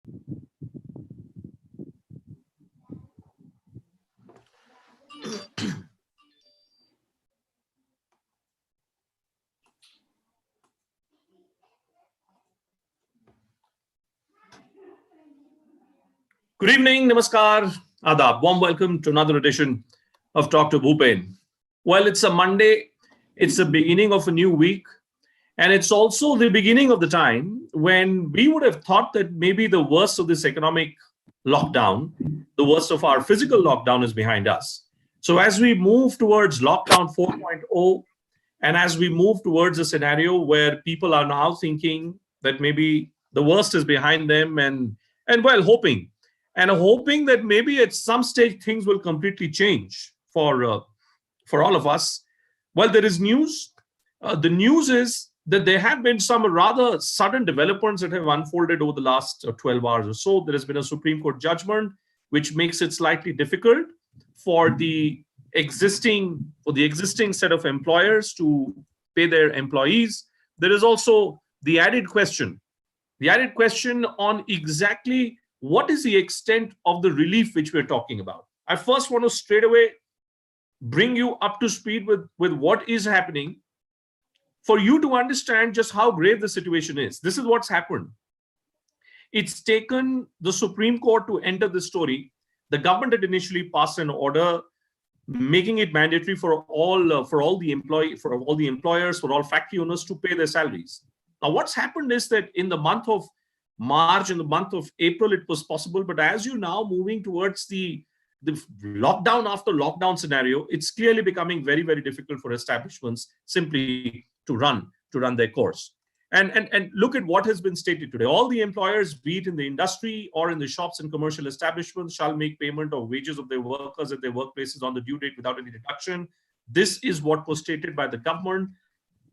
Good evening, namaskar, adab. Warm welcome to another edition of Talk to Bhupen. Well, it's a Monday, it's the beginning of a new week, and it's also the beginning of the time when we would have thought that maybe the worst of this economic lockdown, the worst of our physical lockdown is behind us. So as we move towards lockdown 4.0, and as we move towards a scenario where people are now thinking that maybe the worst is behind them and well, hoping that maybe at some stage things will completely change for all of us. Well, there is news. The news is that there have been some rather sudden developments that have unfolded over the last 12 hours or so. There has been a Supreme Court judgment which makes it slightly difficult for the existing set of employers to pay their employees. There is also the added question on exactly what is the extent of the relief which we're talking about. I first want to straight away bring you up to speed with what is happening for you to understand just how grave the situation is. This is what's happened. It's taken the Supreme Court to enter the story. The government had initially passed an order making it mandatory for all the employers, for all factory owners to pay their salaries. Now, what's happened is that in the month of March, in the month of April, it was possible. But as you're now moving towards the lockdown after lockdown scenario, it's clearly becoming very, very difficult for establishments simply to run their course. And look at what has been stated today. All the employers, be it in the industry or in the shops and commercial establishments, shall make payment of wages of their workers at their workplaces on the due date without any deduction. This is what was stated by the government.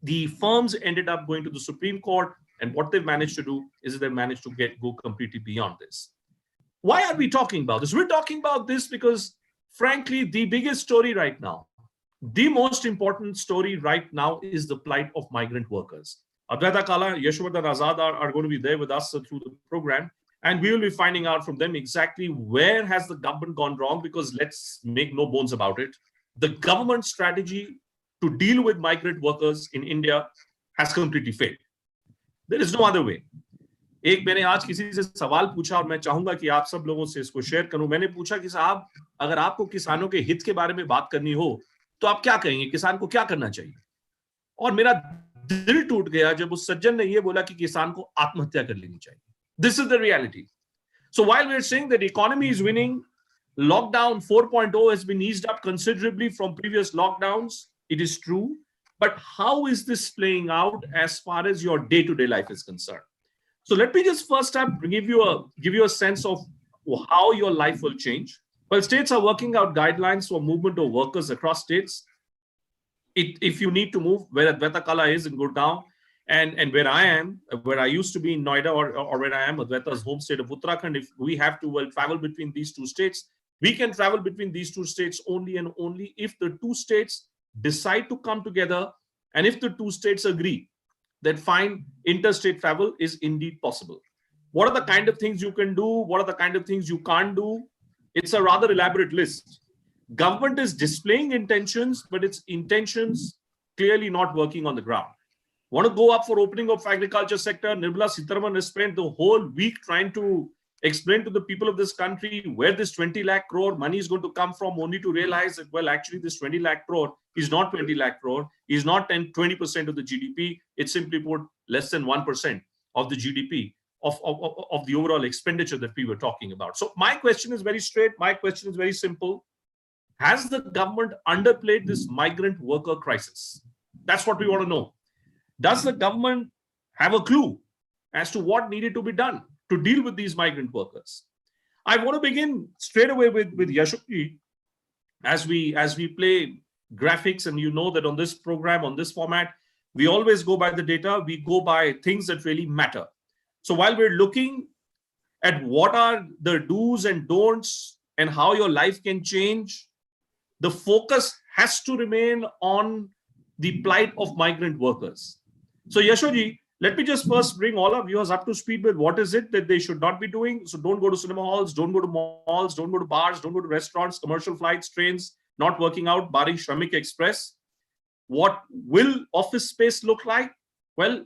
The firms ended up going to the Supreme Court, and what they've managed to do is they've managed to go completely beyond this. Why are we talking about this? We're talking about this because, frankly, the biggest story right now, the most important story right now is the plight of migrant workers. Advaita Kala, Yashwardhan Azad are going to be there with us through the program, and we will be finding out from them exactly where has the government gone wrong, because let's make no bones about it. The government strategy to deal with migrant workers in India has completely failed. There is no other way. एक मैंने आज किसी से सवाल पूछा और मैं चाहूंगा कि आप सब लोगों से इसको शेयर करूं. मैंने पूछा कि साहब, अगर आपको किसानों के हित के बारे में बात करनी हो तो आप क्या कहेंगे, किसान को क्या करना चाहिए? और मेरा दिल टूट गया जब उस सज्जन ने ये बोला कि किसान को आत्महत्या कर लेनी चाहिए. This is the reality. So while we're saying that the economy is winning, lockdown 4.0 has been eased up considerably from previous lockdowns. It is true. But how is this playing out as far as your day-to-day life is concerned? So let me just first up give you a sense of how your life will change. Well, states are working out guidelines for movement of workers across states. If you need to move, where Advaita Kala is in Gurgaon, and where I am, where I used to be in Noida, or where I am, Advaita's home state of Uttarakhand, if we have to travel between these two states, we can travel between these two states only and only if the two states decide to come together, and if the two states agree that fine, interstate travel is indeed possible. What are the kind of things you can do? What are the kind of things you can't do? It's a rather elaborate list. Government is displaying intentions, but its intentions clearly not working on the ground. Want to go up for opening of agriculture sector? Nirmala Sitharaman has spent the whole week trying to explain to the people of this country where this 20 lakh crore money is going to come from, only to realize that, well, actually this 20 lakh crore is not 20 lakh crore, is not 20% of the GDP. It's simply put less than 1% of the GDP of the overall expenditure that we were talking about. So my question is very straight. My question is very simple. Has the government underplayed this migrant worker crisis? That's what we want to know. Does the government have a clue as to what needed to be done to deal with these migrant workers? I want to begin straight away with Yashwardhan as we play graphics, and you know that on this program, on this format, we always go by the data. We go by things that really matter. So while we're looking at what are the do's and don'ts and how your life can change, the focus has to remain on the plight of migrant workers. So Yashwardhan, Let me just first bring all our viewers up to speed with what is it that they should not be doing. So don't go to cinema halls, don't go to malls, don't go to bars, don't go to restaurants, commercial flights, trains, not working out, barring Shramik Express. What will office space look like? Well,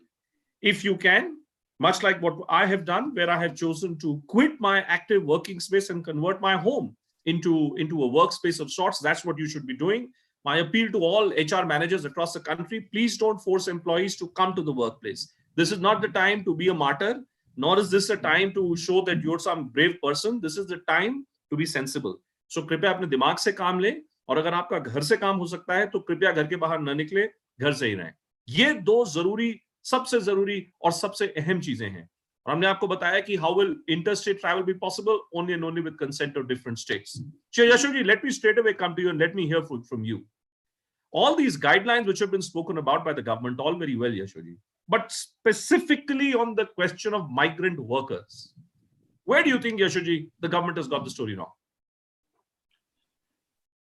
if you can, much like what I have done, where I have chosen to quit my active working space and convert my home into a workspace of sorts, that's what you should be doing. My appeal to all HR managers across the country, please don't force employees to come to the workplace. This is not the time to be a martyr, nor is this a time to show that you're some brave person. This is the time to be sensible. So कृपया अपने दिमाग से काम लें, और अगर आपका घर से काम हो सकता है तो कृपया घर के बाहर न निकले, घर से ही रहें. ये दो सबसे जरूरी और सबसे अहम चीजें हैं. और हमने आपको बताया कि how will interstate travel be possible? Only and only with consent of different states. Yashoji, let me straight away come to you and let me hear from you. All these guidelines which have been spoken about by the government, all very well, Yashoji, but specifically on the question of migrant workers, where do you think, Yashoji, the government has got the story wrong?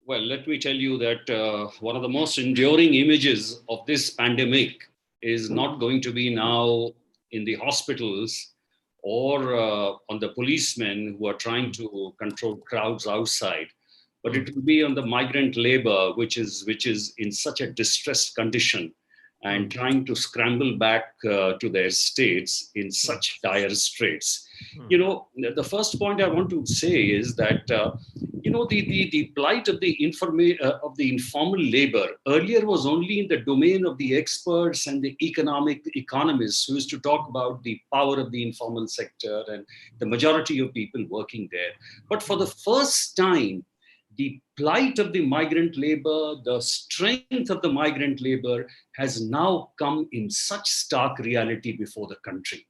Well, let me tell you that one of the most enduring images of this pandemic is not going to be now in the hospitals or on the policemen who are trying to control crowds outside, but it will be on the migrant labor, which is in such a distressed condition and trying to scramble back to their states in such dire straits. You know, the first point I want to say is that the plight of the informal labor earlier was only in the domain of the experts and the economists who used to talk about the power of the informal sector and the majority of people working there. But for the first time, the plight of the migrant labor, the strength of the migrant labor has now come in such stark reality before the country.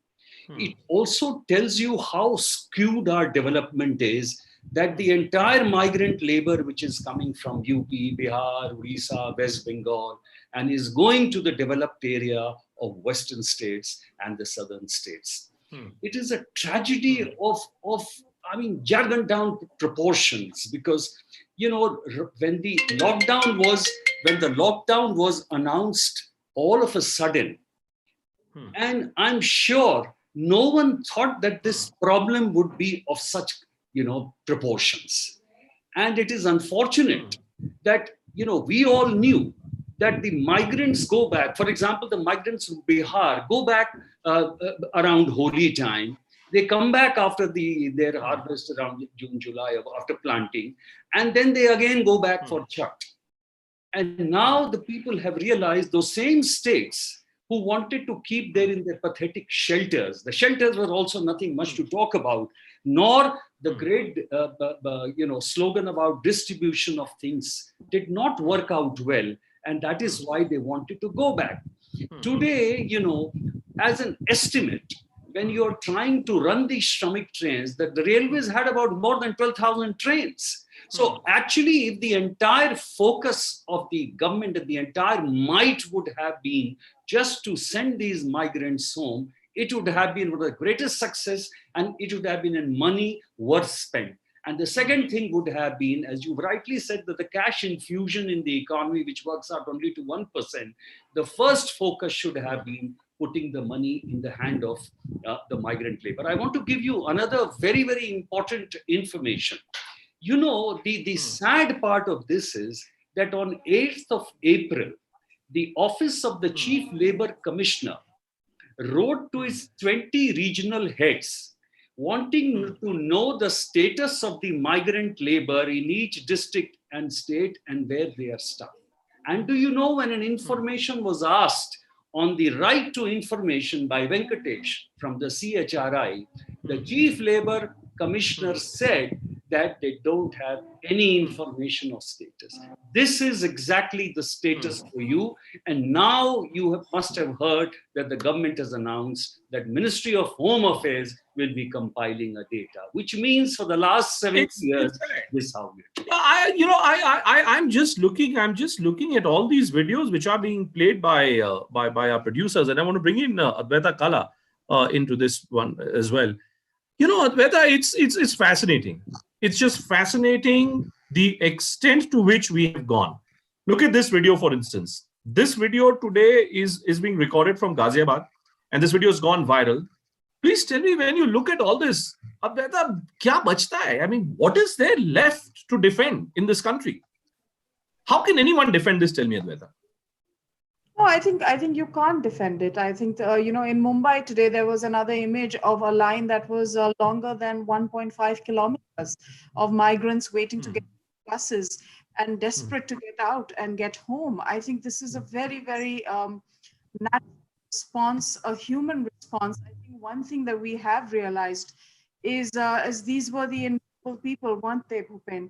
It also tells you how skewed our development is, that the entire migrant labor which is coming from UP, Bihar, Orissa, West Bengal, and is going to the developed area of western states and the southern states. It is a tragedy of jargon down proportions, because when the lockdown was announced all of a sudden, and I'm sure no one thought that this problem would be of such proportions. And it is unfortunate that we all knew that the migrants go back. For example, the migrants from Bihar go back around Holi time. They come back after their harvest around June, July, after planting, and then they again go back for Chhath. And now the people have realized those same states who wanted to keep them in their pathetic shelters. The shelters were also nothing much to talk about, nor the great slogan about distribution of things did not work out well. And that is why they wanted to go back. Today, as an estimate, when you're trying to run these Shramik trains, that the railways had about more than 12,000 trains. So actually, if the entire focus of the government and the entire might would have been just to send these migrants home, it would have been one of the greatest success, and it would have been in money worth spent. And the second thing would have been, as you rightly said, that the cash infusion in the economy, which works out only to 1%, the first focus should have been putting the money in the hand of the migrant labor. I want to give you another very, very important information. The sad part of this is that on 8th of April, the Office of the Chief Labor Commissioner wrote to its 20 regional heads wanting to know the status of the migrant labor in each district and state and where they are stuck. And do you know, when an information was asked on the right to information by Venkatesh from the CHRI, the Chief Labor Commissioner said that they don't have any information of status. This is exactly the status for you. And now you must have heard that the government has announced that Ministry of Home Affairs will be compiling a data, which means for the last 7 years, this is how we do. I'm just looking at all these videos which are being played by our producers, and I want to bring in Advaita Kala into this one as well. Advaita, it's fascinating. It's just fascinating the extent to which we have gone. Look at this video, for instance. This video today is being recorded from Ghaziabad. and this video has gone viral. Please tell me, when you look at all this, Advaita, kya bachta hai? I mean, what is there left to defend in this country? How can anyone defend this? Tell me, Advaita. No, I think you can't defend it. I think in Mumbai today there was another image of a line that was longer than 1.5 kilometers of migrants waiting to get buses and desperate to get out and get home. I think this is a very, very natural response, a human response. I think one thing that we have realized is, as these were the invisible people, weren't they, Bhupen?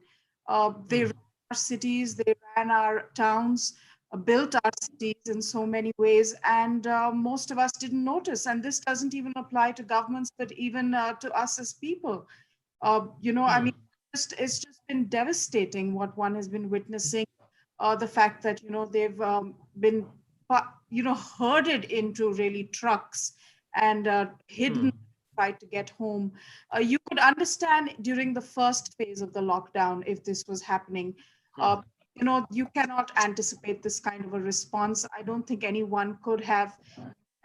They ran our cities, they ran our towns, built our cities in so many ways, and most of us didn't notice. And this doesn't even apply to governments, but even to us as people. I mean, it's just been devastating what one has been witnessing. The fact that they've been herded into really trucks and hidden, tried to get home. You could understand during the first phase of the lockdown if this was happening. You cannot anticipate this kind of a response. I don't think anyone could have.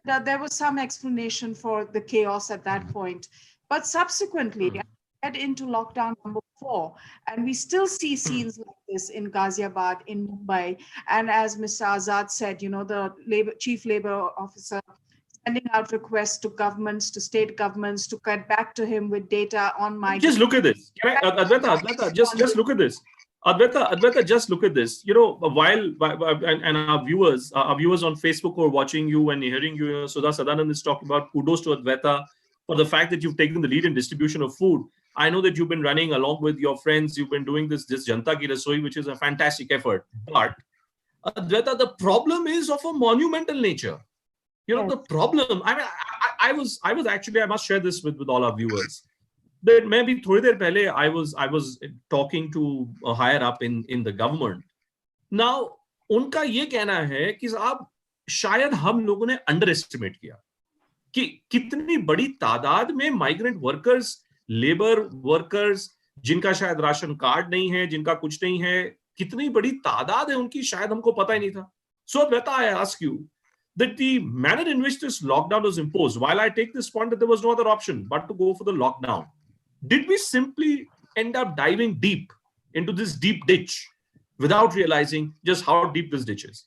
There was some explanation for the chaos at that point. But subsequently, I head into lockdown number 4, and we still see scenes like this in Ghaziabad, in Mumbai. And as Mr. Azad said, the chief labor officer sending out requests to governments, to state governments, to get back to him with data on migrants. Just look at this. Advaita, just look at this. Advaita, just look at this. And our viewers on Facebook who are watching you and hearing you, Sudha Sadanand is talking about kudos to Advaita for the fact that you've taken the lead in distribution of food. I know that you've been running along with your friends. You've been doing this Janta Ki Rasoi, which is a fantastic effort. But Advaita, the problem is of a monumental nature. The problem. I mean, I was actually, I must share this with all our viewers. That maybe थोड़ी देर पहले I was talking to a higher up in the government. Now उनका ये कहना है कि साहब शायद हम लोगों ने underestimate किया कि कितनी बड़ी तादाद में migrant workers, labor workers, जिनका शायद राशन कार्ड नहीं है, जिनका कुछ नहीं है, कितनी बड़ी तादाद है उनकी, शायद हमको पता ही नहीं था. So Advaita, I ask you that the manner in which this lockdown was imposed, while I take this point that there was no other option but to go for the lockdown, did we simply end up diving deep into this deep ditch without realizing just how deep this ditch is?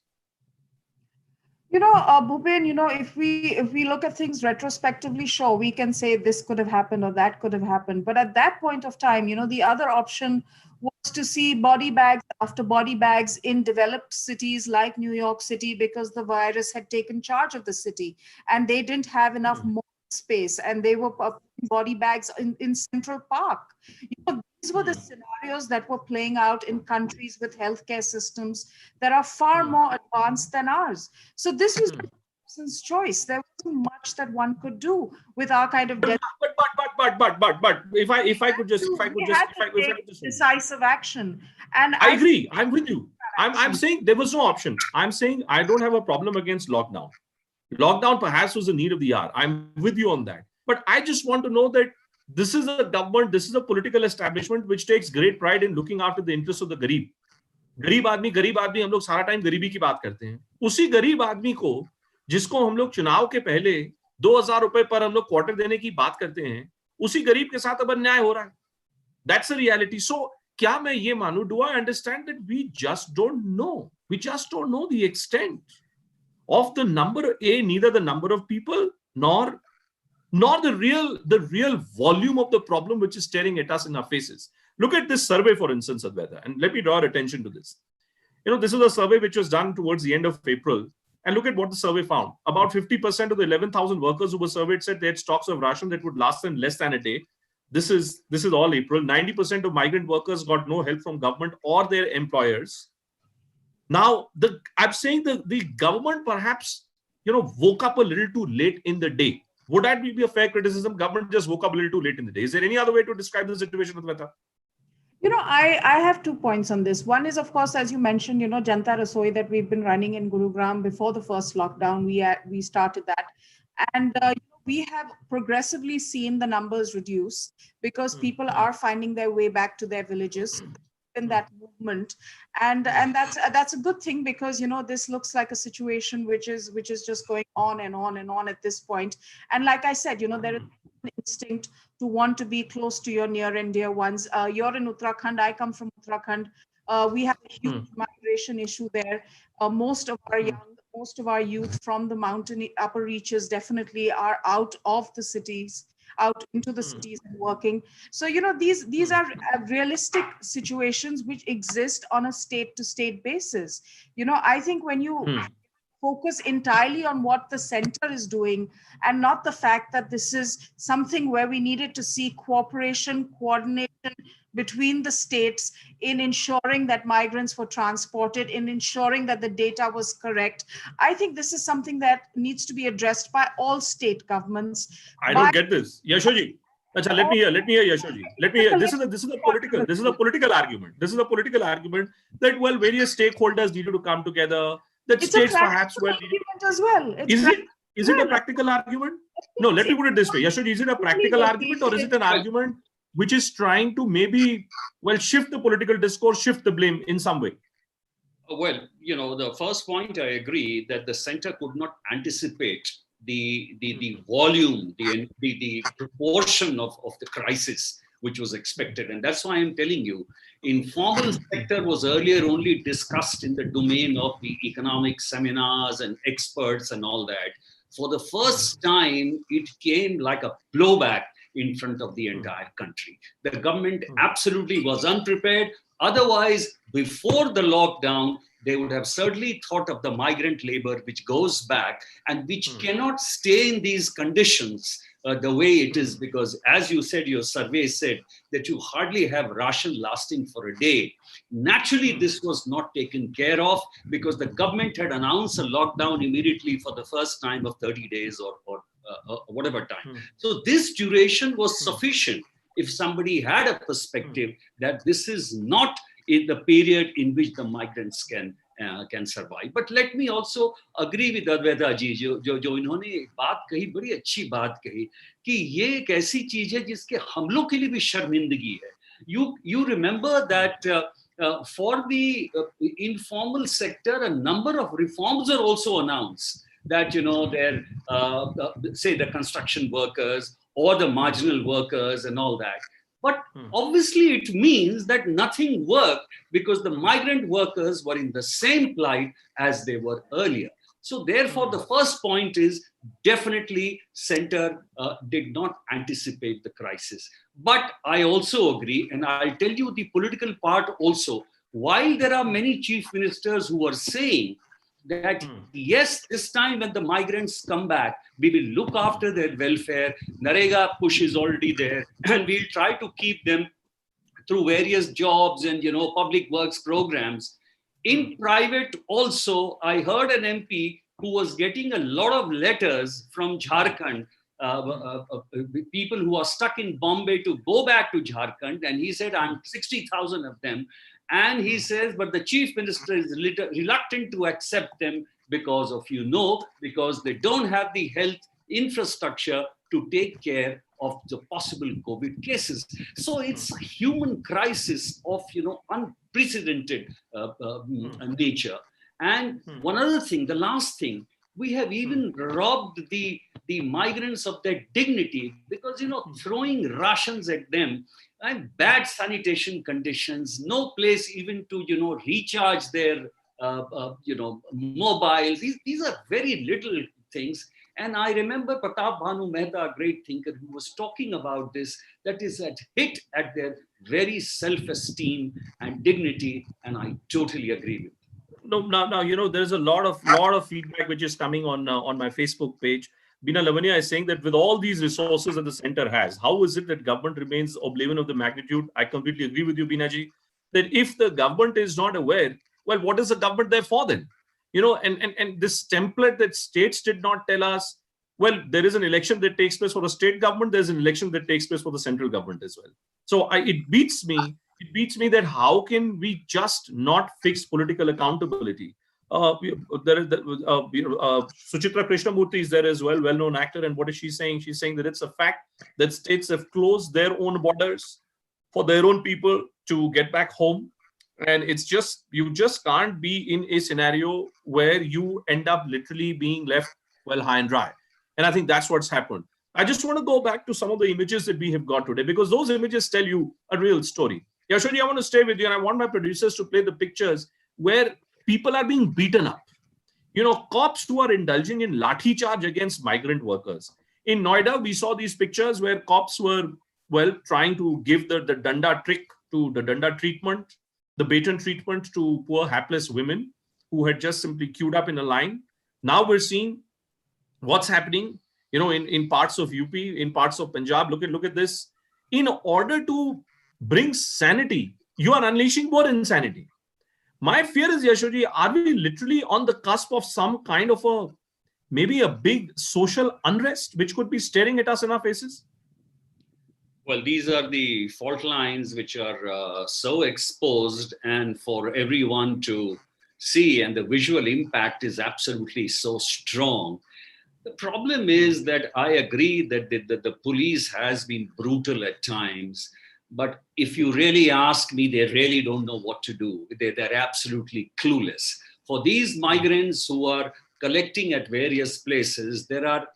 Bhupen, if we look at things retrospectively, sure, we can say this could have happened or that could have happened. But at that point of time, the other option was to see body bags after body bags in developed cities like New York City, because the virus had taken charge of the city and they didn't have enough space, and they were body bags in Central Park. These were the scenarios that were playing out in countries with healthcare systems that are far more advanced than ours. So this was a person's choice. There wasn't much that one could do with our kind of but if I could just decisive action. And I agree. I'm with you. I'm saying there was no option. I'm saying I don't have a problem against lockdown. Lockdown perhaps was the need of the hour. I'm with you on that. But I just want to know that this is a government, this is a political establishment which takes great pride in looking after the interests of the गरीब. गरीब आदमी हम लोग सारा time गरीबी की बात करते हैं. उसी गरीब आदमी को, जिसको हम लोग चुनाव के पहले 2000 रुपए पर हम लोग क्वार्टर देने की बात करते हैं, उसी गरीब के साथ अब अन्याय हो रहा है. That's the reality. So क्या मैं ये मानूं? Do I understand that we just don't know? We just don't know the extent of the number, neither the number of people nor the real volume of the problem which is staring at us in our faces. Look at this survey, for instance, Advaita, and let me draw your attention to this. This is a survey which was done towards the end of April, and look at what the survey found. About 50% of the 11,000 workers who were surveyed said they had stocks of ration that would last them less than a day. This is all April. 90% of migrant workers got no help from government or their employers. Now, I'm saying the government perhaps, woke up a little too late in the day. Would that be a fair criticism? Government just woke up a little too late in the day. Is there any other way to describe the situation, Advaita? I have 2 points on this. One is, of course, as you mentioned, Janta Rasoi that we've been running in Gurugram before the first lockdown. We started that. And we have progressively seen the numbers reduce because people are finding their way back to their villages. in that movement, and that's a good thing, because this looks like a situation which is just going on and on and on at this point. And like I said, there is an instinct to want to be close to your near and dear ones. You're in Uttarakhand, I come from Uttarakhand. We have a huge migration issue there. Most of our youth from the mountain upper reaches definitely are out of the cities, out into the cities and working. So these are realistic situations which exist on a state to state basis. I think when you focus entirely on what the center is doing, and not the fact that this is something where we needed to see cooperation, coordination between the states in ensuring that migrants were transported, in ensuring that the data was correct. I think this is something that needs to be addressed by all state governments. I don't get this. Yashoji. Achha, let me hear Yashoji. Let me hear. This is a political argument. This is a political argument that, well, various stakeholders needed to come together. That It's states a perhaps argument as well. Is it a practical argument? No, let me put it this way. Yashoji, is it a practical argument, or is it an argument which is trying to maybe, shift the political discourse, shift the blame in some way? Well, the first point, I agree that the center could not anticipate the volume, the proportion of the crisis which was expected. And that's why I'm telling you, informal sector was earlier only discussed in the domain of the economic seminars and experts and all that. For the first time, it came like a blowback in front of the entire country. The government absolutely was unprepared. Otherwise, before the lockdown, they would have certainly thought of the migrant labor which goes back and which cannot stay in these conditions the way it is, because as you said, your survey said that you hardly have ration lasting for a day. Naturally, this was not taken care of because the government had announced a lockdown immediately for the first time of 30 days or whatever time. So this duration was sufficient if somebody had a perspective that this is not in the period in which the migrants can survive. But let me also agree with Advaita ji, जो इन्होंने एक बात कही, बड़ी अच्छी बात कही कि ये एक ऐसी चीज है जिसके हम लोग के लिए भी शर्मिंदगी है. You remember that for the informal sector, a number of reforms are also announced. That say the construction workers or the marginal workers and all that. But obviously it means that nothing worked because the migrant workers were in the same plight as they were earlier. So therefore, the first point is definitely center did not anticipate the crisis. But I also agree, and I'll tell you the political part also, while there are many chief ministers who are saying that yes, this time when the migrants come back, we will look after their welfare. Narega push is already there, and we'll try to keep them through various jobs and public works programs. In private also, I heard an MP who was getting a lot of letters from Jharkhand, people who are stuck in Bombay to go back to Jharkhand, and he said, I'm 60,000 of them. And he says, but the chief minister is reluctant to accept them because they don't have the health infrastructure to take care of the possible COVID cases. So it's a human crisis of, unprecedented nature. And one other thing, the last thing, we have even robbed the migrants of their dignity because, throwing rations at them and bad sanitation conditions, no place even to, recharge their, mobiles. These are very little things. And I remember Pratap Bhanu Mehta, a great thinker, who was talking about this, that is a hit at their very self-esteem and dignity. And I totally agree with it. No, now, there's a lot of feedback which is coming on my Facebook page. Bina Lavanya is saying that with all these resources that the center has, how is it that government remains oblivion of the magnitude? I completely agree with you, Bina ji, that if the government is not aware, well, what is the government there for then? And this template that states did not tell us, well, there is an election that takes place for the state government, there's an election that takes place for the central government as well. So it beats me that how can we just not fix political accountability? Suchitra Krishnamurthy is there as well, well-known actor. And what is she saying? She's saying that it's a fact that states have closed their own borders for their own people to get back home. And it's just, you just can't be in a scenario where you end up literally being left well high and dry. And I think that's what's happened. I just want to go back to some of the images that we have got today, because those images tell you a real story. Yashodi, I want to stay with you, and I want my producers to play the pictures where people are being beaten up. You know, cops who are indulging in lathi charge against migrant workers. In Noida, we saw these pictures where cops were, well, trying to give the danda trick to the danda treatment, the baton treatment to poor hapless women who had just simply queued up in a line. Now we're seeing what's happening, you know, in parts of UP, in parts of Punjab. Look at this. In order to bring sanity, you are unleashing more insanity. My fear is, Yashoji, are we literally on the cusp of some kind of maybe a big social unrest which could be staring at us in our faces? Well, these are the fault lines which are so exposed and for everyone to see, and the visual impact is absolutely so strong. The problem is that I agree that the police has been brutal at times. But if you really ask me, they really don't know what to do. They're absolutely clueless. For these migrants who are collecting at various places, there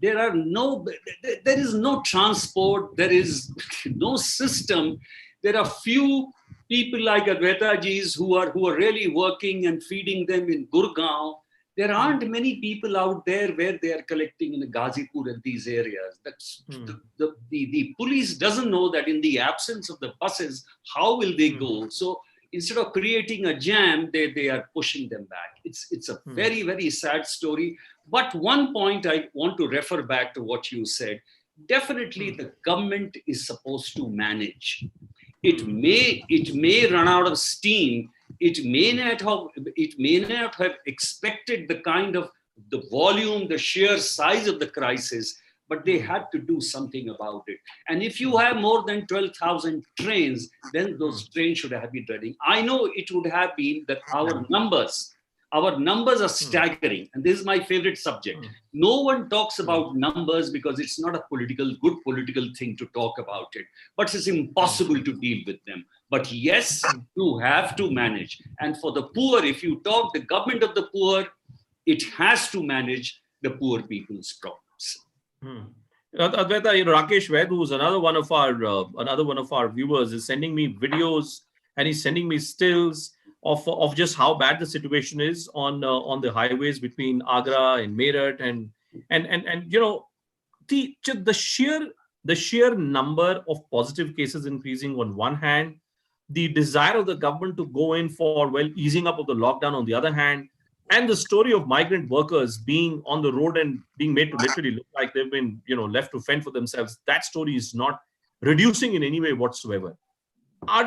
is no transport, there is no system. There are few people like Advaitaji's who are really working and feeding them in Gurgaon. There aren't many people out there where they are collecting in Ghazipur and these areas. That's the police doesn't know that in the absence of the buses, how will they go? So instead of creating a jam, they are pushing them back. It's a very, very sad story. But one point I want to refer back to what you said. Definitely the government is supposed to manage. It may run out of steam. It may not have expected the kind of the volume, the sheer size of the crisis, but they had to do something about it. And if you have more than 12,000 trains, then those trains should have been running. I know it would have been that our numbers are staggering. And this is my favorite subject. No one talks about numbers because it's not a good political thing to talk about it, but it's impossible to deal with them. But yes, you have to manage. And for the poor, if you talk the government of the poor, it has to manage the poor people's problems. Advaita, Rakesh Ved, who's another one of our viewers, is sending me videos, and he's sending me stills of just how bad the situation is on the highways between Agra and Meerut, and you know, the sheer number of positive cases increasing on one hand, the desire of the government to go in for, well, easing up of the lockdown on the other hand, and the story of migrant workers being on the road and being made to literally look like they've been, you know, left to fend for themselves. That story is not reducing in any way whatsoever.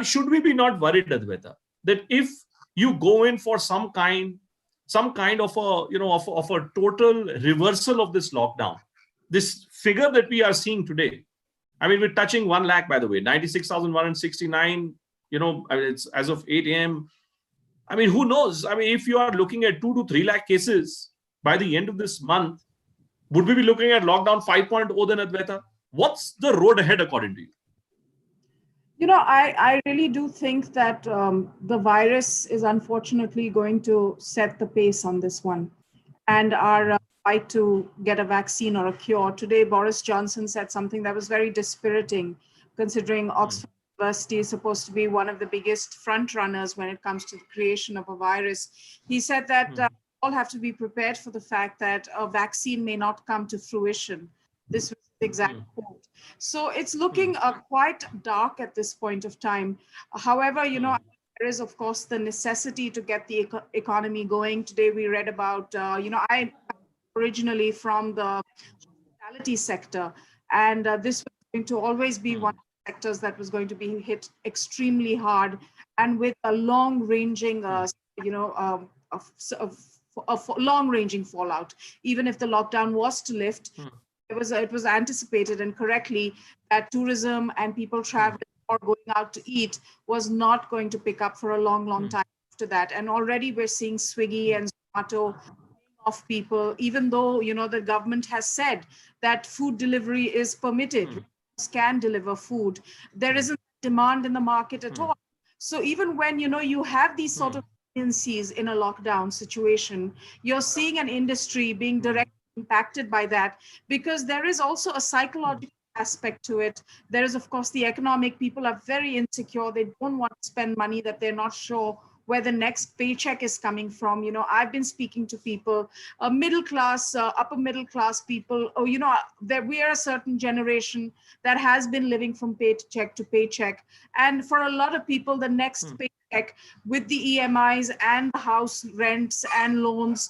Should we be not worried, Advaita, that if you go in for some kind of a, you know, of a total reversal of this lockdown, this figure that we are seeing today, I mean, we're touching 1 lakh, by the way, 96,169, you know, I mean, it's as of 8 a.m. I mean, who knows? I mean, if you are looking at 2 to 3 lakh cases by the end of this month, would we be looking at lockdown 5.0 then, Advaita? What's the road ahead according to you? You know, I really do think that the virus is unfortunately going to set the pace on this one. And our fight to get a vaccine or a cure. Today, Boris Johnson said something that was very dispiriting, considering Oxford University is supposed to be one of the biggest front runners when it comes to the creation of a virus. He said that all have to be prepared for the fact that a vaccine may not come to fruition. This was the exact quote. So it's looking quite dark at this point of time. However, you know, there is, of course, the necessity to get the economy going. Today, we read about, you know, I originally from the hospitality sector, and this was going to always be one of the sectors that was going to be hit extremely hard, and with a long-ranging, you know, long-ranging fallout. Even if the lockdown was to lift, it was anticipated, and correctly, that tourism and people traveling or going out to eat was not going to pick up for a long time after that. And already we're seeing Swiggy and Zomato off people, even though, you know, the government has said that food delivery is permitted, can deliver food. There isn't demand in the market at all. So even when, you have these sort of agencies in a lockdown situation, you're seeing an industry being directly impacted by that, because there is also a psychological aspect to it. There is, of course, the economic. People are very insecure. They don't want to spend money that they're not sure where the next paycheck is coming from. I've been speaking to people, middle class, upper middle class people. Oh, that we are a certain generation that has been living from paycheck to paycheck. And for a lot of people, the next paycheck with the EMIs and the house rents and loans,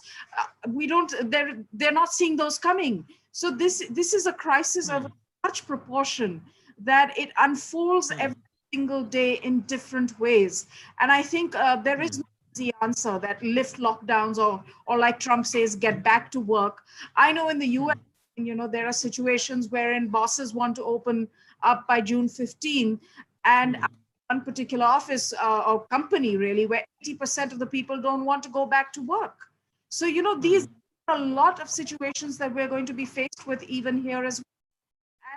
they're not seeing those coming. So this is a crisis of such proportion that it unfolds every single day in different ways. And I think there is no easy answer that lift lockdowns or like Trump says, get back to work. I know in the US, there are situations wherein bosses want to open up by June 15, and one particular office or company really where 80% of the people don't want to go back to work. So, these are a lot of situations that we're going to be faced with even here as well.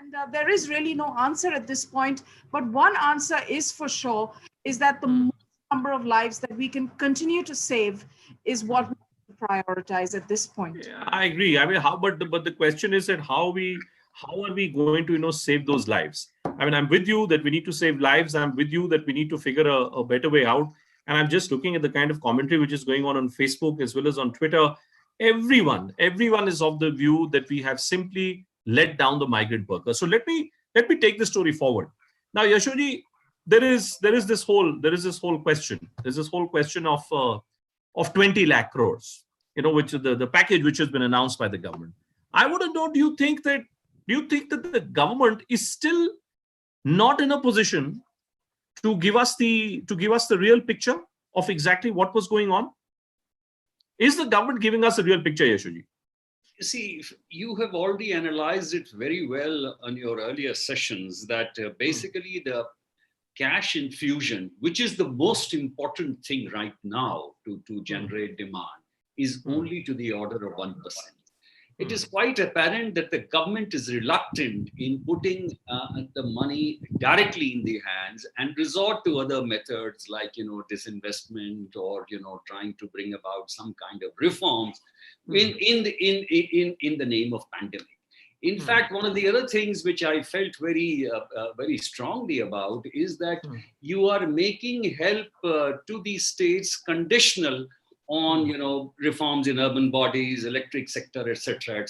And there is really no answer at this point. But one answer is for sure, is that the most number of lives that we can continue to save is what we prioritize at this point. Yeah, I agree. I mean, but the question is that how are we going to save those lives? I mean, I'm with you that we need to save lives. I'm with you that we need to figure a better way out. And I'm just looking at the kind of commentary which is going on Facebook as well as on Twitter. Everyone is of the view that we have simply let down the migrant workers. So let me take the story forward. Now, Yashoji, there is this whole question. There's this whole question of 20 lakh crores, which is the package which has been announced by the government. I want to know, do you think that the government is still not in a position to give us the real picture of exactly what was going on? Is the government giving us a real picture, Yashoji? You see, you have already analyzed it very well on your earlier sessions that basically the cash infusion, which is the most important thing right now to generate demand, is only to the order of 1%. It is quite apparent that the government is reluctant in putting the money directly in the hands and resort to other methods like, disinvestment or, trying to bring about some kind of reforms in the name of pandemic. In fact, one of the other things which I felt very strongly about is that you are making help to these states conditional on reforms in urban bodies, electric sector, etc.,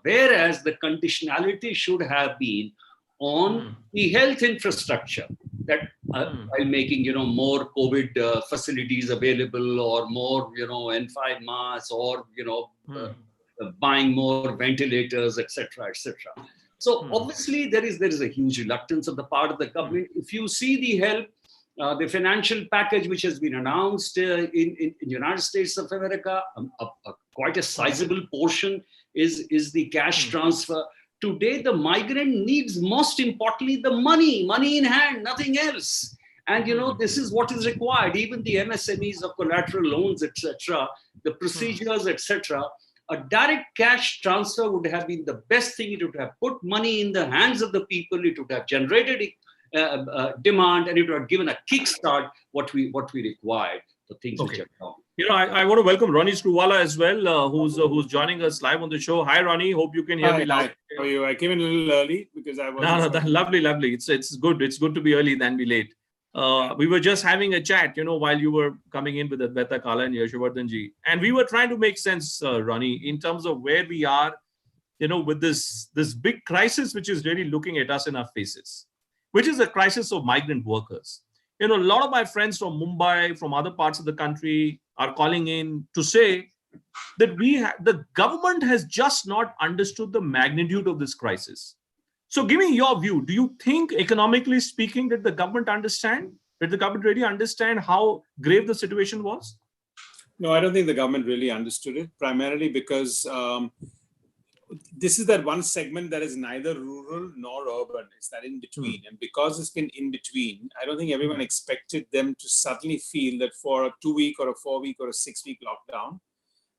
whereas the conditionality should have been on the health infrastructure, that while making more COVID facilities available or more N5 masks or buying more ventilators, etc. So obviously there is a huge reluctance on the part of the government. If you see the help, the financial package which has been announced in the United States of America, quite a sizable portion is the cash transfer. Today, the migrant needs, most importantly, the money in hand, nothing else. And this is what is required. Even the MSMEs of collateral loans, etc., the procedures, etc. A direct cash transfer would have been the best thing. It would have put money in the hands of the people. It would have generated demand, and it would have given a kickstart what we required for things which are wrong. I want to welcome Ronnie Screwvala as well, who's joining us live on the show. Hi, Ronnie. Hope you can hear me loud. How are you? I came in a little early because I was. No, lovely. It's good. It's good to be early than be late. We were just having a chat, while you were coming in with Advaita Kala and Yashwardhanji, and we were trying to make sense, Ronnie, in terms of where we are, with this big crisis which is really looking at us in our faces, which is a crisis of migrant workers. A lot of my friends from Mumbai, from other parts of the country, are calling in to say that the government has just not understood the magnitude of this crisis. So give me your view. Do you think, economically speaking, did the government really understand how grave the situation was? No, I don't think the government really understood it, primarily because this is that one segment that is neither rural nor urban. It's that in between. And because it's been in between, I don't think everyone expected them to suddenly feel that for a 2-week or a 4-week or a 6-week lockdown,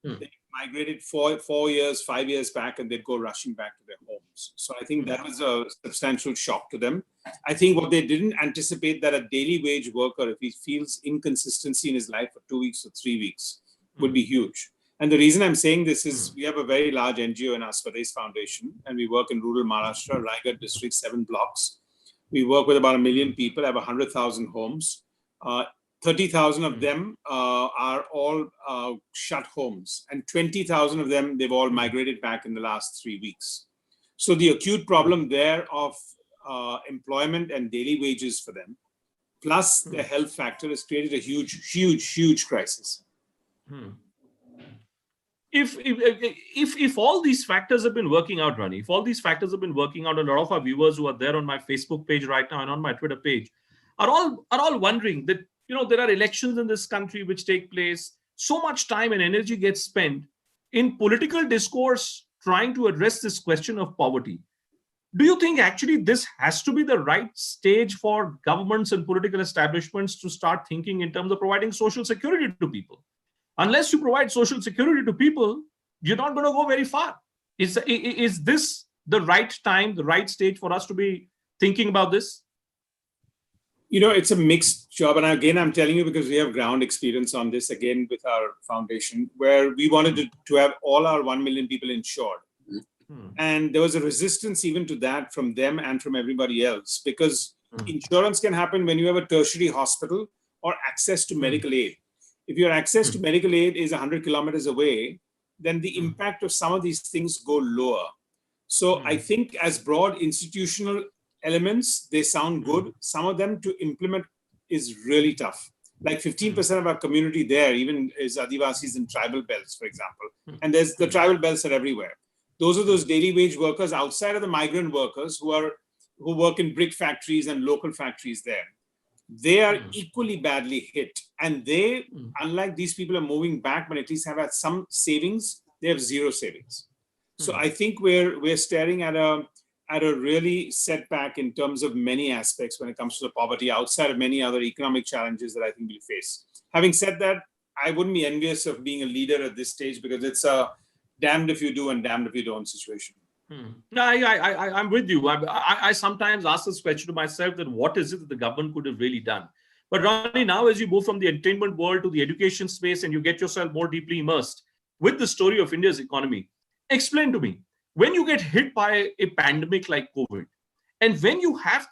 they migrated 4 years, 5 years back, and they'd go rushing back to their homes. So I think that was a substantial shock to them. I think what they didn't anticipate, that a daily wage worker, if he feels inconsistency in his life for 2 weeks or 3 weeks, would be huge. And the reason I'm saying this is we have a very large NGO in Asparagus Foundation, and we work in rural Maharashtra, Raigad district, 7 blocks. We work with about 1 million people, have 100,000 homes. 30,000 of them are all shut homes, and 20,000 of them, they've all migrated back in the last 3 weeks. So the acute problem there of employment and daily wages for them, plus the health factor, has created a huge crisis. If all these factors have been working out, Rani, if all these factors have been working out, a lot of our viewers who are there on my Facebook page right now and on my Twitter page are all wondering that, there are elections in this country which take place. So much time and energy gets spent in political discourse trying to address this question of poverty. Do you think actually this has to be the right stage for governments and political establishments to start thinking in terms of providing social security to people? Unless you provide social security to people, you're not going to go very far. Is this the right time, the right stage for us to be thinking about this? It's a mixed job. And again, I'm telling you because we have ground experience on this again with our foundation, where we wanted to have all our 1 million people insured. And there was a resistance even to that from them and from everybody else, because insurance can happen when you have a tertiary hospital or access to medical aid. If your access to medical aid is 100 kilometers away, then the impact of some of these things go lower. So I think as broad institutional elements, they sound good. Some of them to implement is really tough. Like 15% of our community there even is Adivasis in tribal belts, for example. And there's the tribal belts are everywhere. Those are those daily wage workers outside of the migrant workers who work in brick factories and local factories there. They are equally badly hit. And they, unlike these people are moving back, but at least have had some savings, they have zero savings. So I think we're staring at a really setback in terms of many aspects when it comes to the poverty, outside of many other economic challenges that I think we'll face. Having said that, I wouldn't be envious of being a leader at this stage, because it's a damned if you do and damned if you don't situation. No, I'm with you. I sometimes ask this question to myself, that what is it that the government could have really done? But Rani, now as you move from the entertainment world to the education space and you get yourself more deeply immersed with the story of India's economy, explain to me, when you get hit by a pandemic like COVID, and when you have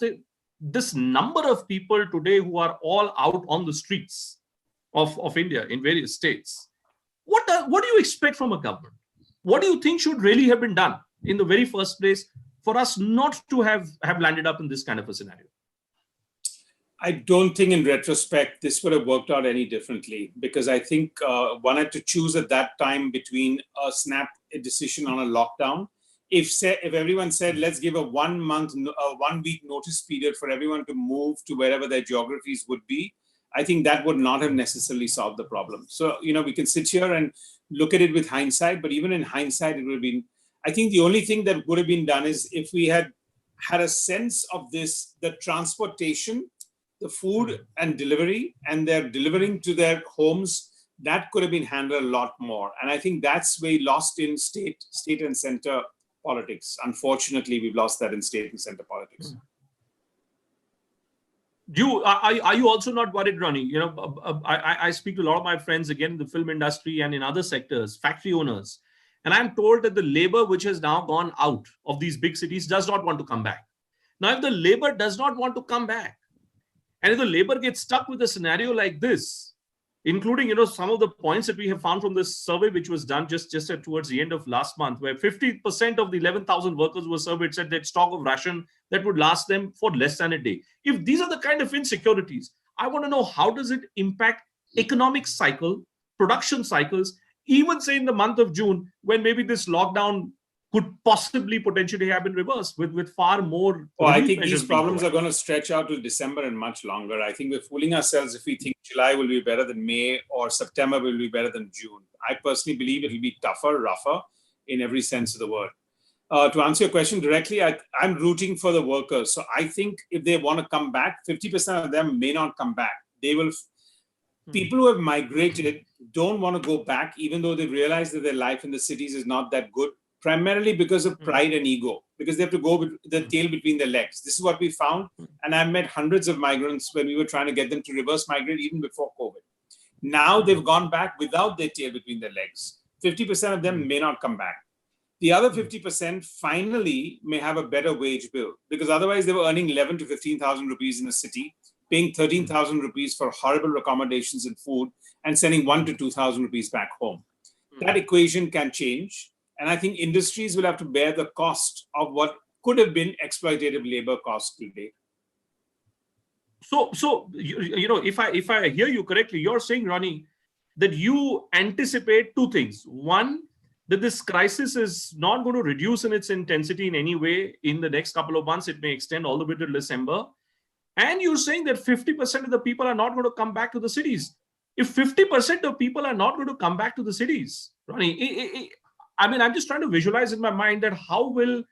this number of people today who are all out on the streets of India in various states, what do you expect from a government? What do you think should really have been done in the very first place for us not to have landed up in this kind of a scenario? I don't think in retrospect this would have worked out any differently, because I think one had to choose at that time between a decision on a lockdown. If everyone said, let's give a 1 week notice period for everyone to move to wherever their geographies would be, I think that would not have necessarily solved the problem. So, we can sit here and look at it with hindsight, but even in hindsight, it would have been, I think the only thing that would have been done is if we had a sense of this, the transportation, the food and delivery, and they're delivering to their homes, that could have been handled a lot more. And I think that's where we lost in state and center politics. Unfortunately, we've lost that in state and center politics. Are you also not worried, Rani? I speak to a lot of my friends, again, in the film industry and in other sectors, factory owners, and I'm told that the labor which has now gone out of these big cities does not want to come back. Now, if the labor does not want to come back, and if the labor gets stuck with a scenario like this, including, some of the points that we have found from this survey, which was done just towards the end of last month, where 50% of the 11,000 workers were surveyed said that stock of ration that would last them for less than a day. If these are the kind of insecurities, I want to know, how does it impact economic cycle, production cycles, even say in the month of June, when maybe this lockdown could possibly potentially have been reversed with far more. Oh, I think these problems are going to stretch out to December and much longer. I think we're fooling ourselves if we think July will be better than May or September will be better than June. I personally believe it will be tougher, rougher in every sense of the word. To answer your question directly, I'm rooting for the workers. So I think if they want to come back, 50% of them may not come back. They will People who have migrated don't want to go back, even though they realize that their life in the cities is not that good, primarily because of pride and ego, because they have to go with the tail between their legs. This is what we found. And I've met hundreds of migrants when we were trying to get them to reverse migrate even before COVID. Now they've gone back without their tail between their legs. 50% of them may not come back. The other 50% finally may have a better wage bill, because otherwise they were earning 11 to 15,000 rupees in a city, paying 13,000 rupees for horrible accommodations and food, and sending 1 to 2,000 rupees back home. That equation can change. And I think industries will have to bear the cost of what could have been exploitative labor costs today. So if I hear you correctly, you're saying, Ronnie, that you anticipate two things. One, that this crisis is not going to reduce in its intensity in any way in the next couple of months. It may extend all the way to December. And you're saying that 50% of the people are not going to come back to the cities. If 50% of people are not going to come back to the cities, Ronnie, I'm just trying to visualize in my mind that how will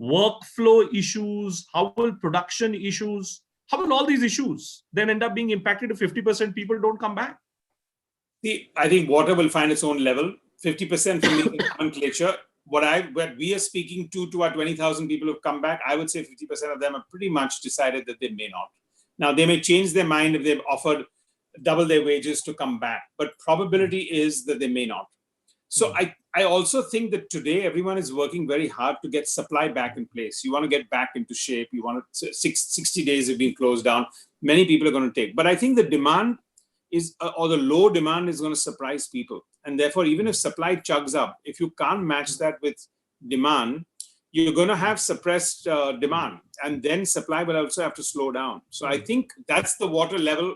workflow issues, how will production issues, how will all these issues then end up being impacted if 50% people don't come back? See, I think water will find its own level. 50% from the nomenclature. What we are speaking to our 20,000 people who've come back, I would say 50% of them have pretty much decided that they may not. Now, they may change their mind if they've offered double their wages to come back, but probability is that they may not. So I also think that today everyone is working very hard to get supply back in place. You want to get back into shape. You want to, 60 days have been closed down. Many people are going to take. But I think the demand is, or the low demand is going to surprise people. And therefore, even if supply chugs up, if you can't match that with demand, you're going to have suppressed demand. And then supply will also have to slow down. So I think that's the water level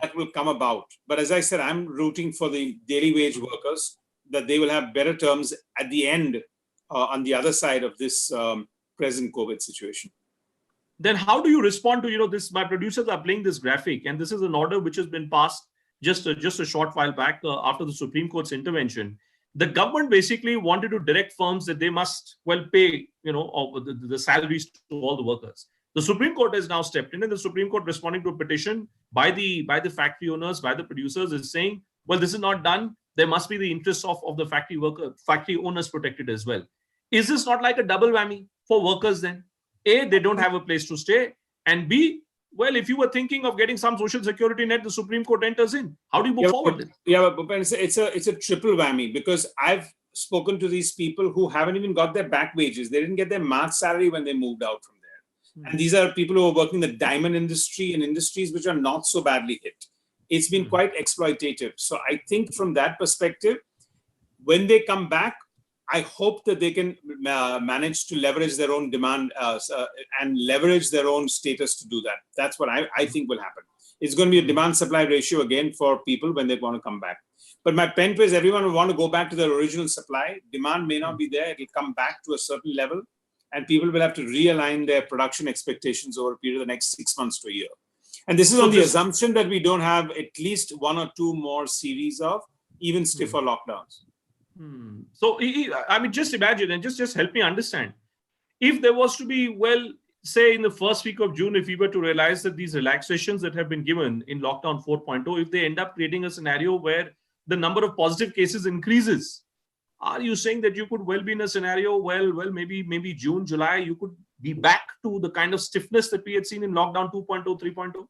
that will come about. But as I said, I'm rooting for the daily wage workers, that they will have better terms at the end on the other side of this present COVID situation. Then how do you respond to, this? My producers are playing this graphic, and this is an order which has been passed just a short while back after the Supreme Court's intervention. The government basically wanted to direct firms that they must pay the salaries to all the workers. The Supreme Court has now stepped in, and the Supreme Court, responding to a petition by the factory owners, by the producers, is saying, well, this is not done. There must be the interests of the factory owners protected as well. Is this not like a double whammy for workers then? A, they don't have a place to stay. And B, well, if you were thinking of getting some social security net, the Supreme Court enters in. How do you move forward then? Yeah, but Bhupen, it's a triple whammy, because I've spoken to these people who haven't even got their back wages. They didn't get their March salary when they moved out from there. And these are people who are working in the diamond industry and industries which are not so badly hit. It's been quite exploitative. So I think from that perspective, when they come back, I hope that they can manage to leverage their own demand and leverage their own status to do that. That's what I think will happen. It's going to be a demand-supply ratio again for people when they want to come back. But my pen is everyone will want to go back to their original supply. Demand may not be there. It will come back to a certain level, and people will have to realign their production expectations over a period of the next 6 months to a year. And this is on the assumption that we don't have at least one or two more series of even stiffer lockdowns. So, just imagine and just help me understand. If there was to be, say in the first week of June, if we were to realize that these relaxations that have been given in lockdown 4.0, if they end up creating a scenario where the number of positive cases increases, are you saying that you could be in a scenario, maybe June, July, you could be back to the kind of stiffness that we had seen in lockdown 2.0, 3.0?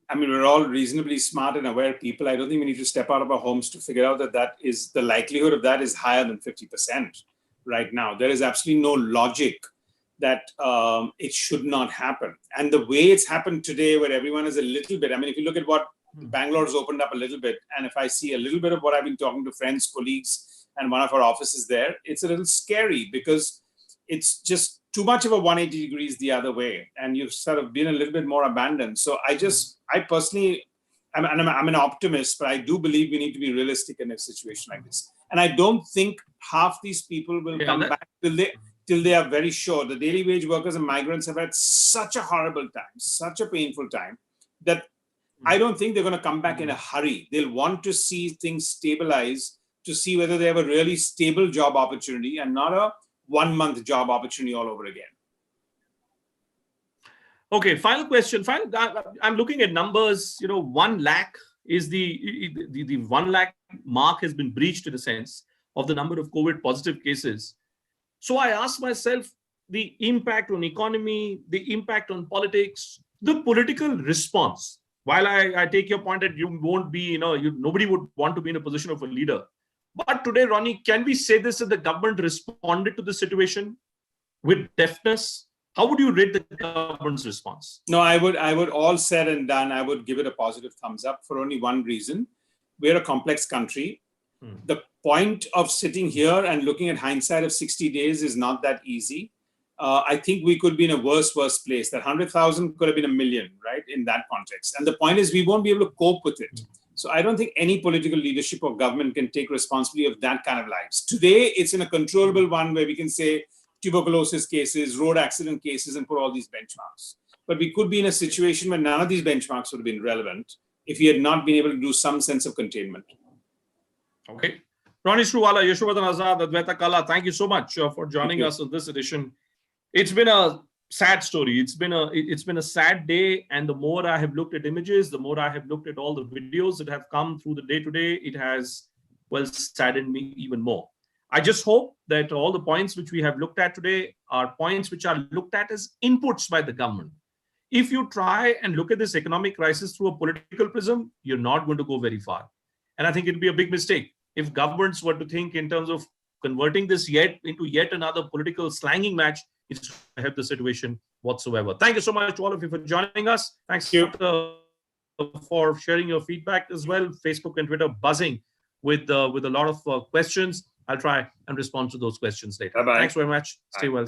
I mean, we're all reasonably smart and aware people. I don't think we need to step out of our homes to figure out that is the likelihood of that is higher than 50% right now. There is absolutely no logic that it should not happen. And the way it's happened today, where everyone is a little bit, if you look at what Bangalore's opened up a little bit, and if I see a little bit of what I've been talking to friends, colleagues, and one of our offices there, it's a little scary because it's just too much of a 180 degrees the other way, and you've sort of been a little bit more abandoned. So I personally, I'm an optimist, but I do believe we need to be realistic in a situation like this. And I don't think half these people will come back till they are very sure. The daily wage workers and migrants have had such a horrible time, such a painful time, that I don't think they're going to come back in a hurry. They'll want to see things stabilize, to see whether they have a really stable job opportunity and not a 1 month job opportunity all over again. Okay, final question. I'm looking at numbers, 1 lakh is the 1 lakh mark has been breached in a sense of the number of COVID positive cases. So I ask myself, the impact on economy, the impact on politics, the political response. While I take your point that you won't be, nobody would want to be in a position of a leader. But today, Ronnie, can we say this that the government responded to the situation with deftness? How would you rate the government's response? No, I would all said and done, I would give it a positive thumbs up for only one reason. We're a complex country. The point of sitting here and looking at hindsight of 60 days is not that easy. I think we could be in a worse place. That 100,000 could have been 1 million, right, in that context. And the point is, we won't be able to cope with it. So I don't think any political leadership or government can take responsibility of that kind of lives. Today, it's in a controllable one where we can say tuberculosis cases, road accident cases, and put all these benchmarks. But we could be in a situation where none of these benchmarks would have been relevant if we had not been able to do some sense of containment. Okay. Ronnie Shruwala, Yashowardhan Azad, Advaita Kala, thank you so much for joining us on this edition. It's been a sad story. It's been a sad day. And the more I have looked at images, the more I have looked at all the videos that have come through the day today, it has, well, saddened me even more. I just hope that all the points which we have looked at today are points which are looked at as inputs by the government. If you try and look at this economic crisis through a political prism, you're not going to go very far. And I think it'd be a big mistake if governments were to think in terms of converting this into yet another political slanging match. It's to help the situation whatsoever. Thank you so much to all of you for joining us. Thanks for sharing your feedback as well. Facebook and Twitter buzzing with a lot of questions. I'll try and respond to those questions later. Bye-bye. Thanks very much. Stay well.